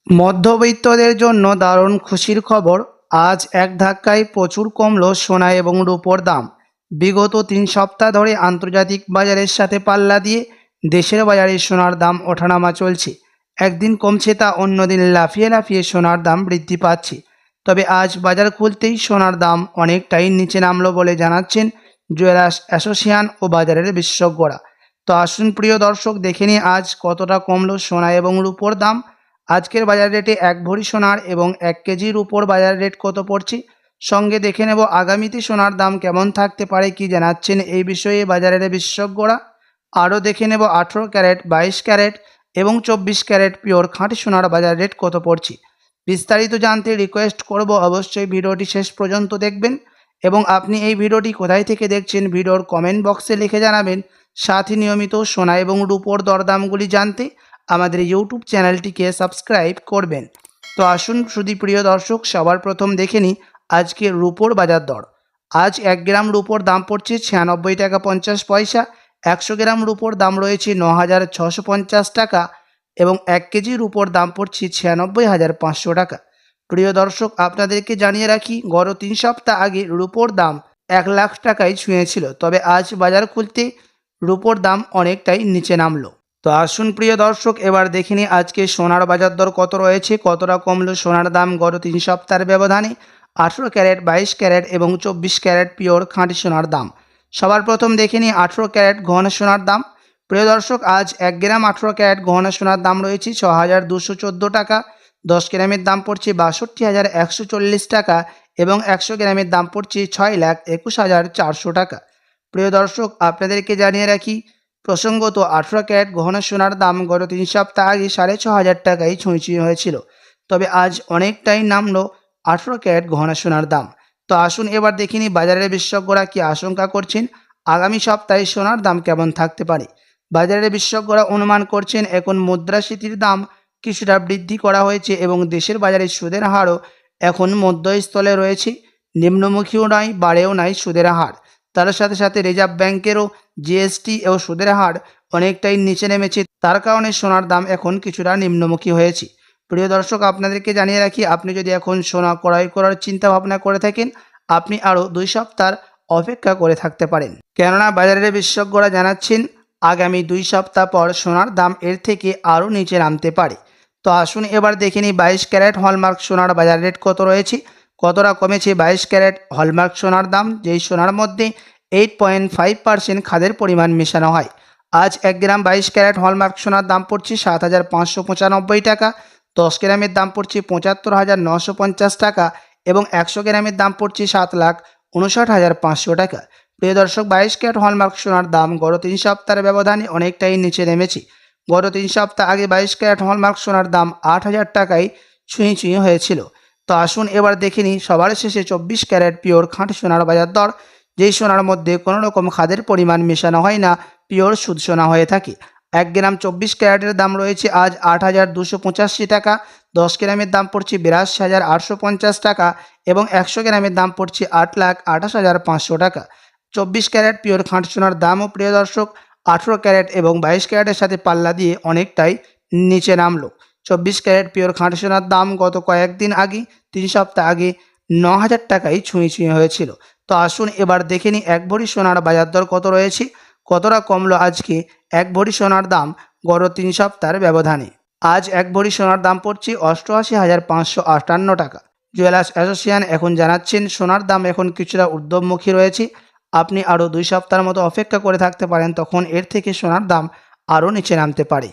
মধ্যবিত্তদের জন্য দারুণ খুশির খবর। আজ এক ধাক্কায় প্রচুর কমল সোনা এবং রূপোর দাম। বিগত 3 সপ্তাহ ধরে আন্তর্জাতিক বাজারের সাথে পাল্লা দিয়ে দেশের বাজারে সোনার দাম ওঠানামা চলছে। একদিন কমছে তা অন্যদিন লাফিয়ে লাফিয়ে সোনার দাম বৃদ্ধি পাচ্ছে। তবে আজ বাজার খুলতেই সোনার দাম অনেকটাই নিচে নামলো বলে জানাচ্ছেন জুয়েলার্স অ্যাসোসিয়েশন ও বাজারের বিশেষজ্ঞরা। তো আসুন প্রিয় দর্শক, দেখে নিই আজ কতটা কমলো সোনা এবং রূপোর দাম। আজকের বাজার রেটে 1 ভরি সোনার এবং 1 কেজির উপর বাজার রেট কত পড়ছে, সঙ্গে দেখে নেব আগামীতে সোনার দাম কেমন থাকতে পারে, কি জানাচ্ছেন এই বিষয়ে বাজারের বিশেষজ্ঞরা। আরও দেখে নেব 18 ক্যারেট, 22 ক্যারেট এবং 24 ক্যারেট পিওর খাঁটি সোনার বাজার রেট কত পড়ছে। বিস্তারিত জানতে রিকোয়েস্ট করব অবশ্যই ভিডিওটি শেষ পর্যন্ত দেখবেন এবং আপনি এই ভিডিওটি কোথায় থেকে দেখছেন ভিডিওর কমেন্ট বক্সে লিখে জানাবেন। সাথে নিয়মিত সোনা এবং রূপোর দরদামগুলি জানতে আমাদের ইউটিউব চ্যানেলটিকে সাবস্ক্রাইব করবেন। তো আসুন শুধু প্রিয় দর্শক, সবার প্রথম দেখে নিই আজকে রূপোর বাজার দর। আজ 1 গ্রাম রূপোর দাম পড়ছে 96 টাকা 50 পয়সা। 100 গ্রাম রূপোর দাম রয়েছে 9650 টাকা এবং 1 কেজি রূপোর দাম পড়ছে 96,500 টাকা। প্রিয় দর্শক, আপনাদেরকে জানিয়ে রাখি গত 3 সপ্তাহ আগে রূপোর দাম 1 লাখ টাকায় ছুঁয়েছিল। তবে আজ বাজার খুলতে রূপোর দাম অনেকটাই নিচে নামলো। তো আসুন প্রিয় দর্শক, এবার দেখে নিই আজকে সোনার বাজার দর কত রয়েছে, কতটা কমলো সোনার দাম গত 3 সপ্তাহের ব্যবধানে। 18 ক্যারেট, 22 ক্যারেট এবং 24 ক্যারেট পিওর খাঁটি সোনার দাম। সবার প্রথম দেখে নিই 18 ক্যারেট গহনা সোনার দাম। প্রিয় দর্শক, আজ 1 গ্রাম 18 ক্যারেট গহনা সোনার দাম রয়েছে 6,214 টাকা। 10 গ্রামের দাম পড়ছে 62,140 টাকা এবং 100 গ্রামের দাম পড়ছে 6,21,400 টাকা। প্রিয় দর্শক, আপনাদেরকে জানিয়ে রাখি প্রসঙ্গত 18 ক্যারেট গহনা সোনার দাম গত 3 সপ্তাহ আগে 6,500 টাকায় ছুঁই হয়েছিল। তবে আজ অনেকটাই নামলো 18 ক্যারেট গহনা সোনার দাম। তো আসুন এবার দেখিনি বাজারের বিশেষজ্ঞরা কি আশঙ্কা করছেন, আগামী সপ্তাহে সোনার দাম কেমন থাকতে পারে। বাজারের বিশেষজ্ঞরা অনুমান করছেন এখন মুদ্রাস্ফীতির দাম কিছুটা বৃদ্ধি করা হয়েছে এবং দেশের বাজারে সুদের হারও এখন মধ্যস্থলে রয়েছে। নিম্নমুখীও নয়, বাড়েও নাই সুদের হার। তার সাথে সাথে রিজার্ভ ব্যাংকেরও জিএসটি ও সুদের হার অনেকটাই নিচে নেমেছে। তার কারণে সোনার দাম এখন কিছুটা নিম্নমুখী হয়েছে। প্রিয় দর্শক, আপনাদেরকে জানিয়ে রাখি আপনি যদি এখন সোনা ক্রয় করার চিন্তা ভাবনা করে থাকেন, আপনি আরও 2 সপ্তাহ অপেক্ষা করে থাকতে পারেন। কেননা বাজারের বিশেষজ্ঞরা জানাচ্ছেন আগামী 2 সপ্তাহ পর সোনার দাম এর থেকে আরও নিচে নামতে পারে। তো আসুন এবার দেখে নিই 22 ক্যারেট হলমার্ক সোনার বাজার রেট কত রয়েছে, কতটা কমেছে 22 ক্যারেট হলমার্ক সোনার দাম, যেই সোনার মধ্যে 8.5% খাদের পরিমাণ মেশানো হয়। আজ 1 গ্রাম 22 ক্যারেট হলমার্ক সোনার দাম পড়ছে 7,595 টাকা। 10 গ্রামের দাম পড়ছে 75,950 টাকা এবং 100 গ্রামের দাম পড়ছে 7,59,500 টাকা। প্রিয় দর্শক, 22 ক্যারেট হলমার্ক সোনার দাম গত 3 সপ্তাহের ব্যবধানে অনেকটাই নিচে নেমেছে। গত 3 সপ্তাহ আগে 22 ক্যারেট হলমার্ক সোনার দাম 8,000 টাকায় ছুঁই হয়েছিল। তো আসুন এবার দেখে নিই সবার শেষে 24 ক্যারেট পিওর খাঁটি সোনার বাজার দর, যেই সোনার মধ্যে কোনো রকম খাদের পরিমাণ মেশানো হয় না, পিওর শুদ্ধ সোনা হয়ে থাকে। 1 গ্রাম 24 ক্যারেটের দাম রয়েছে আজ 8,285 টাকা। 10 গ্রামের দাম পড়ছে 82,850 টাকা এবং 100 গ্রামের দাম পড়ছে 8,28,500 টাকা। 24 ক্যারেট পিওর খাঁটি সোনার দামও প্রিয় দর্শক 18 ক্যারেট এবং 22 ক্যারেটের সাথে পাল্লা দিয়ে অনেকটাই নিচে নামলো। 24 ক্যারেট পিওর খাঁটি সোনার দাম গত কয়েকদিন আগে 3 সপ্তাহ আগে 9,000 টাকায় ছুঁই হয়েছিল। তো আসুন এবার দেখে নিই 1 ভরি সোনার বাজার দর কত রয়েছে, কতটা কমলো আজকে 1 ভরি সোনার দাম গত 3 সপ্তাহের ব্যবধানে। আজ 1 ভরি সোনার দাম পড়ছে 88,558 টাকা। জুয়েলার্স অ্যাসোসিয়েশন এখন জানাচ্ছেন সোনার দাম এখন কিছুটা ঊর্ধ্বমুখী রয়েছে। আপনি আরও 2 সপ্তাহের মতো অপেক্ষা করে থাকতে পারেন, তখন এর থেকে সোনার দাম আরও নিচে নামতে পারে।